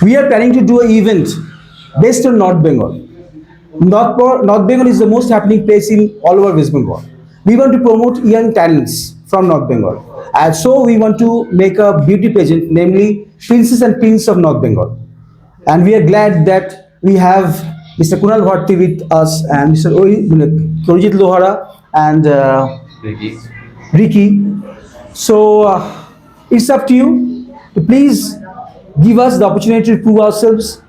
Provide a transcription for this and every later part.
We are planning to do an event based on North Bengal. North Bengal is the most happening place in all over West Bengal. We want to promote young talents from North Bengal. And so we want to make a beauty pageant, namely Princess and Prince of North Bengal. And we are glad that we have Mr. Kunal Bharti with us and Mr. Korijit Lohara and Ricky. So it's up to you to please give us the opportunity to prove ourselves.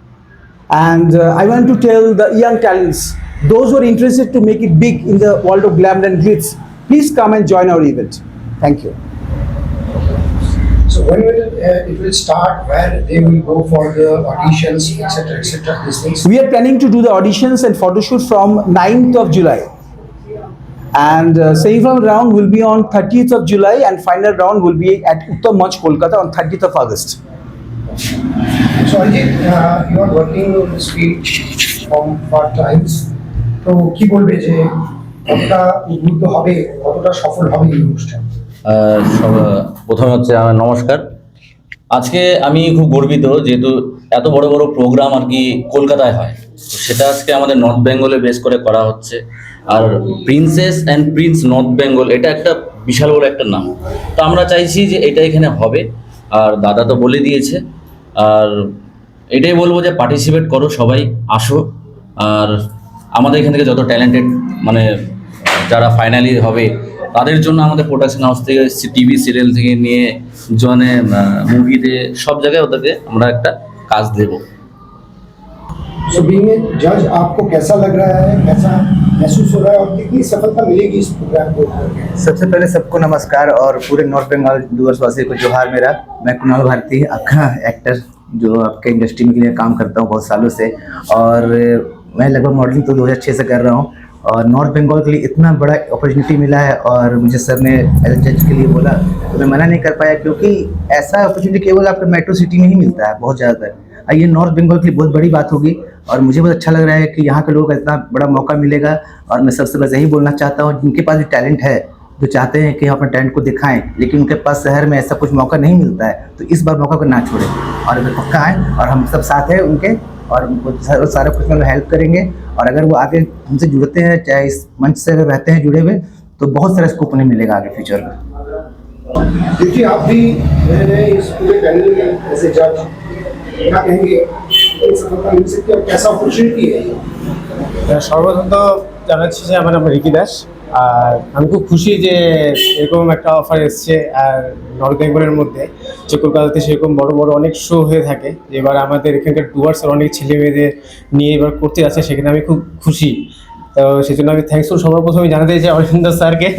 And I want to tell the young talents, those who are interested to make it big in the world of glamour and glitz, please come and join our event. Thank you. So when will it will start? Where they will go for the auditions, etc., etc. These things. We are planning to do the auditions and photo shoot from 9th of July. And semi-final round will be on 30th of July and final round will be at Uttam Manch, Kolkata on 30th of August. So Ajit, you are working on this field for times. তো কি বলবে যে কতটা উদ্বুদ্ধ হবে, কতটা সফল হবে এই অনুষ্ঠান? প্রথমে হচ্ছে আমার নমস্কার। আজকে আমি খুব গর্বিত যেহেতু এত বড় বড় প্রোগ্রাম আর কি কলকাতায় হয়, তো সেটা আজকে আমাদের নর্থ বেঙ্গলে বেস করে করা হচ্ছে। আর princess and prince north Bengal এটা একটা বিশাল বড় একটা নাম, তো আমরা চাইছি যে এটা এখানে হবে। আর দাদা তো বলে দিয়েছে, আর এটাই বলবো যে পার্টিসিপেট করো, সবাই আসো। আর আমাদের এখান থেকে যত ট্যালেন্টেড মানে যারা ফাইনালি হবে তাদের জন্য আমাদের প্রোডাকশন হাউস থেকে টিভি সিরিয়াল থেকে নিয়ে জনে মুভিতে সব জায়গায় ওদেরকে আমরা একটা কাজ দেবো। So being a judge, आपको कैसा लग रहा है, कैसा महसूस हो रहा है और कितनी सफलता मिलेगी इस प्रोग्राम को? सबसे पहले सबको नमस्कार और पूरे नॉर्थ बंगाल व्यूअर्स वासी को जोहार मेरा। मैं कुणाल भारती, आपका एक्टर जो आपके इंडस्ट्री में के लिए काम करता हूँ बहुत सालों से, और मैं लगभग मॉडलिंग तो 2006 से कर रहा हूँ। और नॉर्थ बंगाल के लिए इतना बड़ा अपॉर्चुनिटी मिला है और मुझे सर ने एज जज के लिए बोला तो मैं मना नहीं कर पाया, क्योंकि ऐसा अपॉर्चुनिटी केवल आपको मेट्रो सिटी में ही मिलता है बहुत ज़्यादातर। ये नॉर्थ बंगाल के लिए बहुत बड़ी बात होगी और मुझे बहुत अच्छा लग रहा है कि यहाँ के लोगों को इतना बड़ा मौका मिलेगा। और मैं सबसे बस यही बोलना चाहता हूँ, जिनके पास भी टैलेंट है, जो चाहते हैं कि अपने टैलेंट को दिखाएं, लेकिन उनके पास शहर में ऐसा कुछ मौका नहीं मिलता है, तो इस बार मौका को ना छोड़ें और अगर पक्का आएँ और हम सब साथ हैं उनके, और सारा कुछ मतलब हेल्प करेंगे। और अगर वो आगे हमसे जुड़ते हैं, चाहे इस मंच से अगर रहते हैं जुड़े हुए, तो बहुत सारा स्कोप उन्हें मिलेगा आगे फ्यूचर में। देखिए आप भी रहे इस पूरे पैनल में ऐसे जज, क्या कहेंगे, सफलता मिल सकती है और कैसा अपॉर्चुनिटी है? সর্বপ্রথম তো জানাচ্ছি যে আমার নাম রিকি দাস, আর আমি খুব খুশি যে এরকম একটা অফার এসছে। আর নর্থ বেঙ্গলের মধ্যে যে কলকাতাতে সেরকম বড় বড় অনেক শো হয়ে থাকে, এবার আমাদের এখানকার ডুয়ার্সের অনেক ছেলে মেয়েদের নিয়ে এবার করতে যাচ্ছে, সেখানে আমি খুব খুশি। তো সেই জন্য আমি থ্যাঙ্কসফুল সর্বপ্রথমে জানাতে চাই অরিন্দ স্যারকে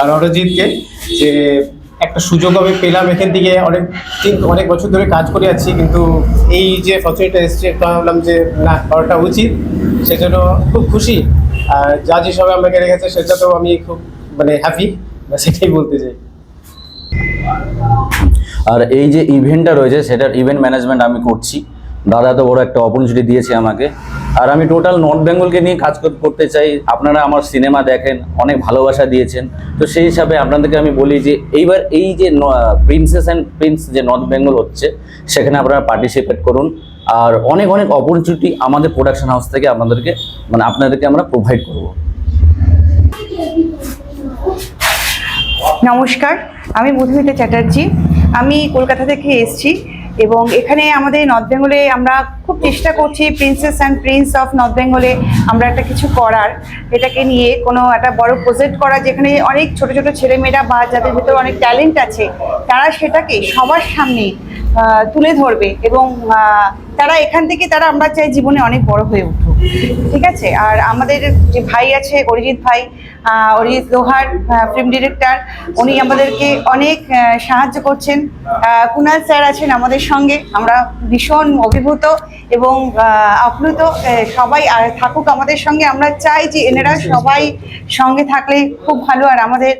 আর অরিজিৎকে, যে একটা সুযোগ আমি পেলাম এখান থেকে। অনেক বছর ধরে কাজ করে যাচ্ছি, কিন্তু এই যে অপরচুনিটিটা এসছে ভাবলাম যে না, করাটা উচিত, সেজন্য খুব খুশি। আর জাজ হিসাবে আমাকে রেখেছে সেটা তো আমি খুব মানে হ্যাপি, সেটাই বলতে চাই। আর এই যে ইভেন্টটা রয়েছে সেটার ইভেন্ট ম্যানেজমেন্ট আমি করছি। দাদা তো বড় একটা অপরচুনিটি দিয়েছে আমাকে, আর আমি টোটাল নর্থ বেঙ্গলকে নিয়ে কাজ করতে চাই। আপনারা আমার সিনেমা দেখেন, অনেক ভালোবাসা দিয়েছেন, তো সেই হিসাবে আপনাদেরকে আমি বলি যে এইবার এই যে প্রিন্সেস অ্যান্ড প্রিন্স যে নর্থ বেঙ্গল হচ্ছে, সেখানে আপনারা পার্টিসিপেট করুন। আর অনেক অনেক অপরচুনিটি আমাদের প্রোডাকশন হাউস থেকে আপনাদেরকে আমরা প্রোভাইড করব। নমস্কার, আমি মধুমিতা চ্যাটার্জি। আমি কলকাতা থেকে এসেছি এবং এখানে আমাদের নর্থ বেঙ্গলে আমরা খুব চেষ্টা করছি princess and Prince of north বেঙ্গলে আমরা একটা কিছু করার, এটাকে নিয়ে কোনো একটা বড় প্রজেক্ট করা, যেখানে অনেক ছোট ছোট ছেলেমেয়েরা বা যাদের ভিতরে অনেক ট্যালেন্ট আছে তারা সেটাকে সবার সামনে তুলে ধরবে এবং তারা এখান থেকে আমরা চাই জীবনে অনেক বড় হয়ে উঠুক, ঠিক আছে। আর আমাদের যে ভাই আছে অরিজিৎ ভাই, অরিজিৎ লোহার ফিল্ম ডিরেক্টর, উনি আমাদেরকে অনেক সাহায্য করছেন। কুনাল স্যার আছেন আমাদের সঙ্গে, আমরা ভীষণ অভিভূত এবং আপ্লুত। সবাই থাকুক আমাদের সঙ্গে, আমরা চাই যে এনারা সবাই সঙ্গে থাকলে খুব ভালো। আর আমাদের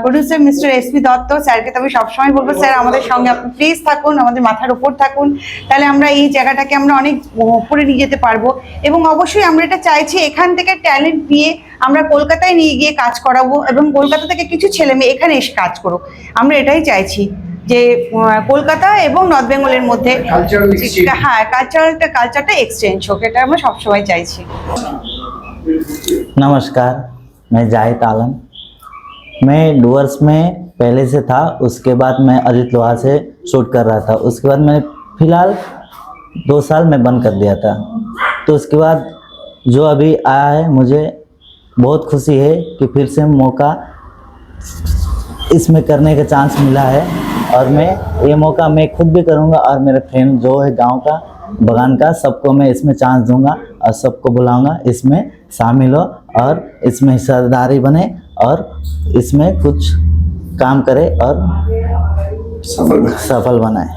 প্রডিউসার মিস্টার এসপি দত্ত স্যারকে তো আমি সবসময় বলবো, স্যার আমাদের সঙ্গে আপনি প্লিজ থাকুন, আমাদের মাথার উপর থাকুন, তাহলে আমরা এই জায়গাটাকে আমরা অনেক উপরে নিয়ে যেতে পারবো। এবং অবশ্যই আমরা এটা চাইছি এখান থেকে ট্যালেন্ট নিয়ে আমরা কলকাতায় নিয়ে গিয়ে কাজ করাবো এবং কলকাতা থেকে কিছু ছেলে মেয়ে এখানে এসে কাজ করুক, আমরা এটাই চাইছি। যে কলকাতা এবং নর্থ বেঙ্গলের মধ্যে Cultural exchange. হ্যাঁ কালচারটা এক্সচেঞ্জ হোক, এটা আমরা সবসময় চাইছি। नमस्कार, मैं जाहिद आलम। मैं डूअर्स में पहले से था, उसके बाद मैं अजित लोहार से शूट कर रहा था। उसके बाद मैंने फ़िलहाल 2 साल में बंद कर दिया था। तो उसके बाद जो अभी आया है, मुझे बहुत खुशी है कि फिर से मौका इसमें करने का चांस मिला है। और मैं ये मौका मैं खुद भी करूँगा और मेरे फ्रेंड जो है गांव का, बगान का, सबको मैं इसमें चांस दूंगा और सबको बुलाऊंगा, इसमें शामिल हो और इसमें हिस्सेदारी बने और इसमें कुछ काम करे और सफल बनाए।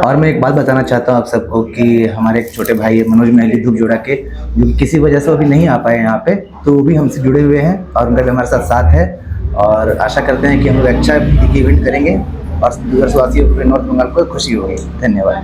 और मैं एक बात बताना चाहता हूँ आप सबको कि हमारे एक छोटे भाई है मनोज महली धूप जोड़ा के, जो किसी वजह से अभी नहीं आ पाए यहाँ पे, तो वो भी हमसे जुड़े हुए हैं और उनका भी हमारे साथ है। और आशा करते हैं कि हम लोग अच्छा एक इवेंट करेंगे और डूअर्स वासियों को, नॉर्थ बंगाल को खुशी होगी। धन्यवाद।